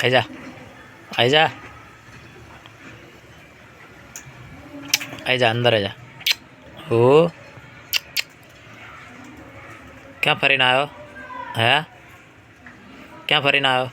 आजा आजा आजा अंदर आजा। हो क्या फरीने आयो है? क्या फरीने आयो?